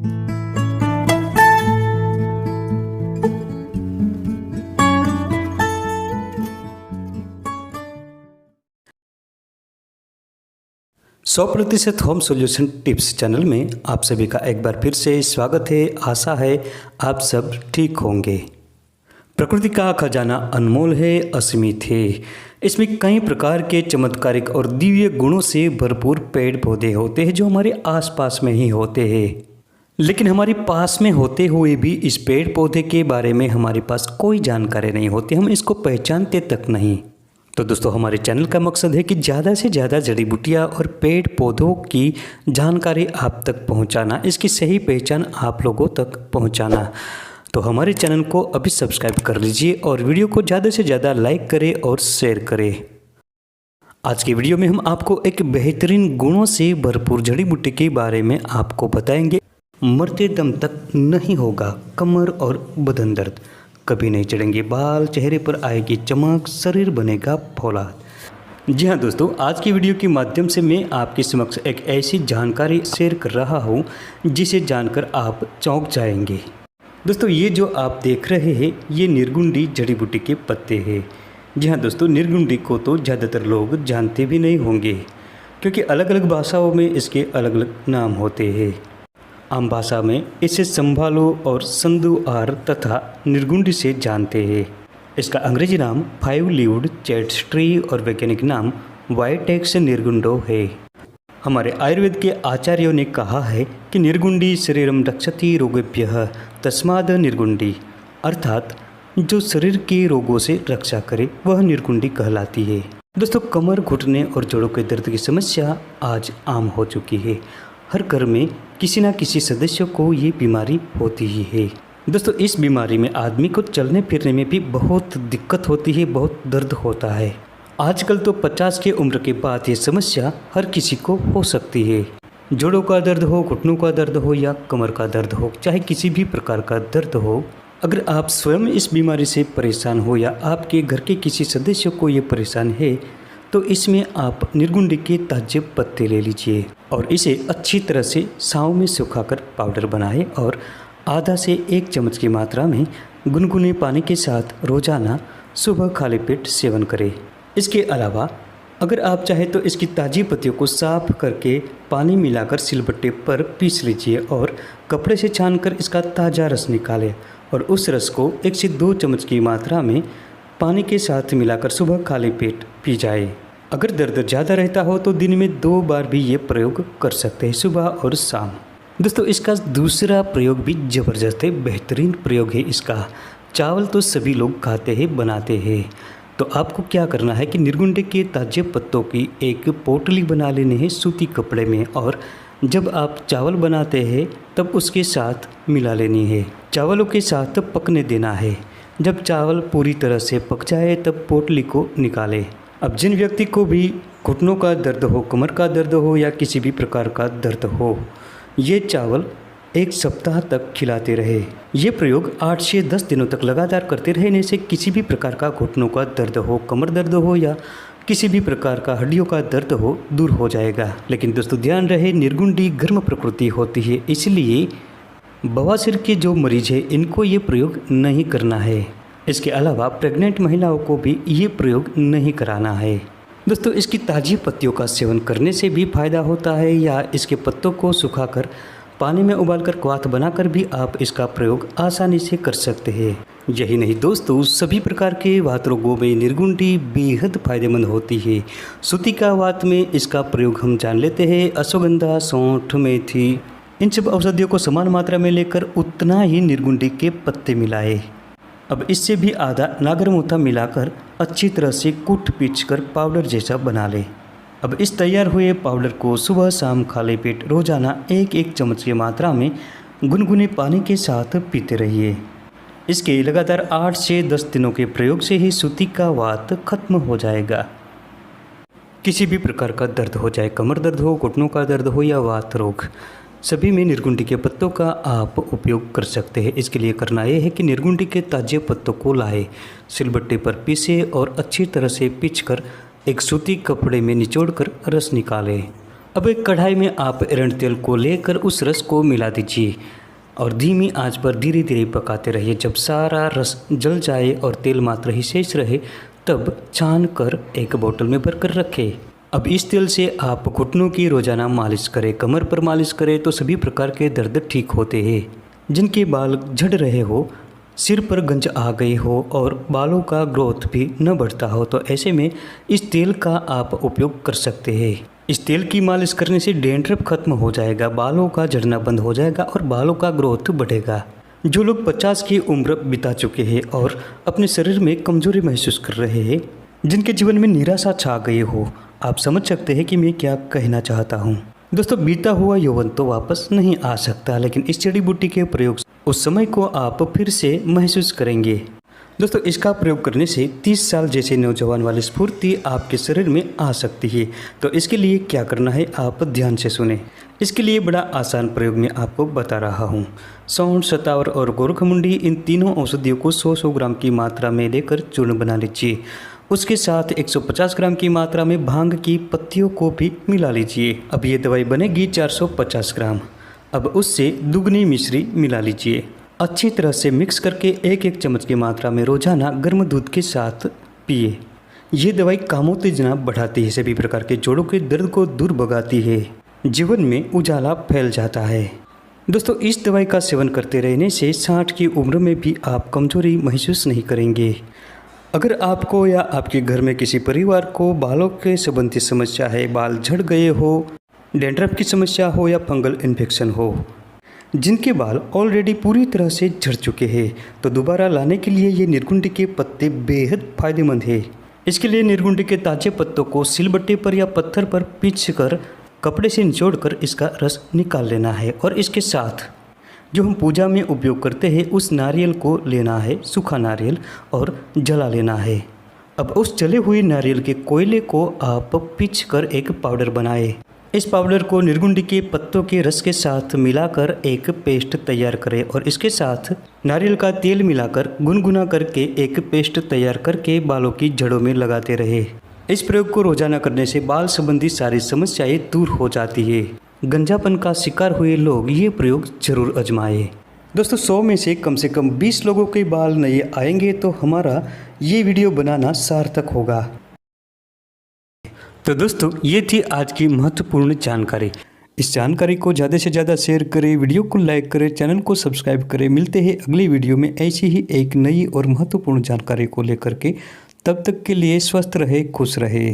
%100% home solution tips channel में आप सभी का एक बार फिर से स्वागत है। आशा है आप सब ठीक होंगे। प्रकृति का खजाना अनमोल है, असीमित है। इसमें कई प्रकार के चमत्कारिक और दिव्य गुणों से भरपूर पेड़ पौधे होते हैं जो हमारे आसपास में ही होते हैं, लेकिन हमारे पास में होते हुए भी इस पेड़ पौधे के बारे में हमारे पास कोई जानकारी नहीं होती, हम इसको पहचानते तक नहीं। तो दोस्तों, हमारे चैनल का मकसद है कि ज़्यादा से ज़्यादा जड़ी बूटियाँ और पेड़ पौधों की जानकारी आप तक पहुंचाना, इसकी सही पहचान आप लोगों तक पहुंचाना। तो हमारे चैनल को अभी सब्सक्राइब कर लीजिए और वीडियो को ज़्यादा से ज़्यादा लाइक करें और शेयर करें। आज की वीडियो में हम आपको एक बेहतरीन गुणों से भरपूर जड़ी बूटी के बारे में आपको बताएंगे। मरते दम तक नहीं होगा कमर और बदन दर्द, कभी नहीं चढ़ेंगे बाल, चेहरे पर आएगी चमक, शरीर बनेगा फौलाद। जी हाँ दोस्तों, आज की वीडियो के माध्यम से मैं आपके समक्ष एक ऐसी जानकारी शेयर कर रहा हूँ जिसे जानकर आप चौंक जाएंगे। दोस्तों, ये जो आप देख रहे हैं ये निर्गुंडी जड़ी बूटी के पत्ते हैं। जी हाँ दोस्तों, निर्गुंडी को तो ज़्यादातर लोग जानते भी नहीं होंगे क्योंकि अलग अलग भाषाओं में इसके अलग अलग नाम होते हैं। आम भाषा में इसे संभालो और संदुआर तथा निर्गुंडी से जानते हैं। इसका अंग्रेजी नाम 5-लीव्ड चैट्स ट्री और वैज्ञानिक नाम वाइटेक्स निर्गुंडो है। हमारे आयुर्वेद के आचार्यों ने कहा है कि निर्गुंडी शरीरम रक्षति रोगेभ्यः तस्माद निर्गुंडी, अर्थात जो शरीर के रोगों से रक्षा करे वह निर्गुंडी कहलाती है। दोस्तों, कमर, घुटने और जोड़ों के दर्द की समस्या आज आम हो चुकी है। हर घर में किसी न किसी सदस्य को ये बीमारी होती ही है। दोस्तों, इस बीमारी में आदमी को चलने फिरने में भी बहुत दिक्कत होती है, बहुत दर्द होता है। आजकल तो 50 की उम्र के बाद ये समस्या हर किसी को हो सकती है। जोड़ों का दर्द हो, घुटनों का दर्द हो या कमर का दर्द हो, चाहे किसी भी प्रकार का दर्द हो, अगर आप स्वयं इस बीमारी से परेशान हो या आपके घर के किसी सदस्य को ये परेशान है तो इसमें आप निर्गुंडी के ताजे पत्ते ले लीजिए और इसे अच्छी तरह से छांव में सुखाकर पाउडर बनाएं और आधा से 1 चम्मच की मात्रा में गुनगुने पानी के साथ रोजाना सुबह खाली पेट सेवन करें। इसके अलावा अगर आप चाहें तो इसकी ताज़ी पत्तियों को साफ करके पानी मिलाकर सिलबट्टे पर पीस लीजिए और कपड़े से छानकर इसका ताज़ा रस निकालें और उस रस को 1 से 2 चम्मच की मात्रा में पानी के साथ मिलाकर सुबह खाली पेट पी जाए। अगर दर्द ज़्यादा रहता हो तो दिन में 2 बार भी ये प्रयोग कर सकते हैं, सुबह और शाम। दोस्तों, इसका दूसरा प्रयोग भी ज़बरदस्त है, बेहतरीन प्रयोग है इसका। चावल तो सभी लोग खाते हैं, बनाते हैं। तो आपको क्या करना है कि निर्गुंडी के ताजे पत्तों की एक पोटली बना लेनी है सूती कपड़े में और जब आप चावल बनाते हैं तब उसके साथ मिला लेनी है। चावलों के साथ पकने देना है। जब चावल पूरी तरह से पक जाए तब पोटली को निकालें। अब जिन व्यक्ति को भी घुटनों का दर्द हो, कमर का दर्द हो या किसी भी प्रकार का दर्द हो, ये चावल 1 सप्ताह तक खिलाते रहे। ये प्रयोग 8 से 10 दिनों तक लगातार करते रहने से किसी भी प्रकार का घुटनों का दर्द हो, कमर दर्द हो या किसी भी प्रकार का हड्डियों का दर्द हो, दूर हो जाएगा। लेकिन दोस्तों, ध्यान रहे निर्गुंडी गर्म प्रकृति होती है, इसलिए बवासीर के जो मरीज हैं इनको ये प्रयोग नहीं करना है। इसके अलावा प्रेग्नेंट महिलाओं को भी ये प्रयोग नहीं कराना है। दोस्तों, इसकी ताज़ी पत्तियों का सेवन करने से भी फायदा होता है या इसके पत्तों को सुखाकर पानी में उबालकर क्वाथ बनाकर भी आप इसका प्रयोग आसानी से कर सकते हैं। यही नहीं दोस्तों, सभी प्रकार के वात रोगों में निर्गुंडी बेहद फायदेमंद होती है। सूती का वात में इसका प्रयोग हम जान लेते हैं। अश्वगंधा, सौंठ, मेथी, इन सब औषधियों को समान मात्रा में लेकर उतना ही निर्गुंडी के पत्ते मिलाए। अब इससे भी आधा नागरमोथा मिलाकर अच्छी तरह से कूट पीच कर पाउडर जैसा बना लें। अब इस तैयार हुए पाउडर को सुबह शाम खाली पेट रोजाना 1-1 चम्मच की मात्रा में गुनगुने पानी के साथ पीते रहिए। इसके लगातार 8 से 10 दिनों के प्रयोग से ही सूती का वात खत्म हो जाएगा। किसी भी प्रकार का दर्द हो, चाहे कमर दर्द हो, घुटनों का दर्द हो या वात रोग, सभी में निर्गुंडी के पत्तों का आप उपयोग कर सकते हैं। इसके लिए करना यह है कि निर्गुंडी के ताजे पत्तों को लाएं, सिलबट्टे पर पीसें और अच्छी तरह से पीसकर एक सूती कपड़े में निचोड़कर रस निकालें अब एक कढ़ाई में आप एरंड तेल को लेकर उस रस को मिला दीजिए और धीमी आंच पर धीरे धीरे पकाते रहिए। जब सारा रस जल जाए और तेल मात्र ही शेष रहे तब छान कर एक बोतल में भरकर रखें। अब इस तेल से आप घुटनों की रोजाना मालिश करें, कमर पर मालिश करें तो सभी प्रकार के दर्द ठीक होते हैं। जिनके बाल झड़ रहे हो, सिर पर गंज आ गई हो और बालों का ग्रोथ भी न बढ़ता हो तो ऐसे में इस तेल का आप उपयोग कर सकते हैं। इस तेल की मालिश करने से डैंड्रफ खत्म हो जाएगा, बालों का झड़ना बंद हो जाएगा और बालों का ग्रोथ बढ़ेगा। जो लोग 50 की उम्र बिता चुके हैं और अपने शरीर में कमजोरी महसूस कर रहे हैं, जिनके जीवन में निराशा छा गई हो, आप समझ सकते हैं कि मैं क्या कहना चाहता हूँ। दोस्तों, बीता हुआ यौवन तो वापस नहीं आ सकता, लेकिन इस जड़ी बूटी के प्रयोग से उस समय को आप फिर से महसूस करेंगे। दोस्तों, इसका प्रयोग करने से 30 साल जैसे नौजवान वाली स्फूर्ति आपके शरीर में आ सकती है। तो इसके लिए क्या करना है, आप ध्यान से सुने। इसके लिए बड़ा आसान प्रयोग मैं आपको बता रहा हूँ। सौंठ, शतावर और गोरखमुंडी, इन तीनों औषधियों को 100-100 ग्राम की मात्रा में लेकर चूर्ण बना लीजिए। उसके साथ 150 ग्राम की मात्रा में भांग की पत्तियों को भी मिला लीजिए। अब ये दवाई बनेगी 450 ग्राम। अब उससे दुगनी मिश्री मिला लीजिए। अच्छी तरह से मिक्स करके 1-1 चम्मच की मात्रा में रोजाना गर्म दूध के साथ पिए। ये दवाई कामोत्तेजना बढ़ाती है, सभी प्रकार के जोड़ों के दर्द को दूर भगाती है, जीवन में उजाला फैल जाता है। दोस्तों, इस दवाई का सेवन करते रहने से 60 की उम्र में भी आप कमजोरी महसूस नहीं करेंगे। अगर आपको या आपके घर में किसी परिवार को बालों के संबंधी समस्या है, बाल झड़ गए हो, डैंड्रफ की समस्या हो या फंगल इन्फेक्शन हो, जिनके बाल ऑलरेडी पूरी तरह से झड़ चुके हैं, तो दोबारा लाने के लिए ये निर्गुंडी के पत्ते बेहद फायदेमंद है। इसके लिए निर्गुंडी के ताजे पत्तों को सिलबट्टे पर या पत्थर पर पीसकर कपड़े से निचोड़कर इसका रस निकाल लेना है और इसके साथ जो हम पूजा में उपयोग करते हैं उस नारियल को लेना है, सूखा नारियल, और जला लेना है। अब उस जले हुए नारियल के कोयले को आप पीसकर एक पाउडर बनाएं। इस पाउडर को निर्गुंडी के पत्तों के रस के साथ मिलाकर एक पेस्ट तैयार करें और इसके साथ नारियल का तेल मिलाकर गुनगुना करके एक पेस्ट तैयार करके बालों की जड़ों में लगाते रहे। इस प्रयोग को रोजाना करने से बाल संबंधी सारी समस्याएं दूर हो जाती है। गंजापन का शिकार हुए लोग ये प्रयोग जरूर आजमाएं। दोस्तों, 100 में से कम 20 लोगों के बाल नए आएंगे तो हमारा ये वीडियो बनाना सार्थक होगा। तो दोस्तों, ये थी आज की महत्वपूर्ण जानकारी। इस जानकारी को ज़्यादा से ज़्यादा शेयर करें, वीडियो को लाइक करें, चैनल को सब्सक्राइब करें। मिलते हैं अगली वीडियो में ऐसी ही एक नई और महत्वपूर्ण जानकारी को लेकर के। तब तक के लिए स्वस्थ रहे, खुश रहे।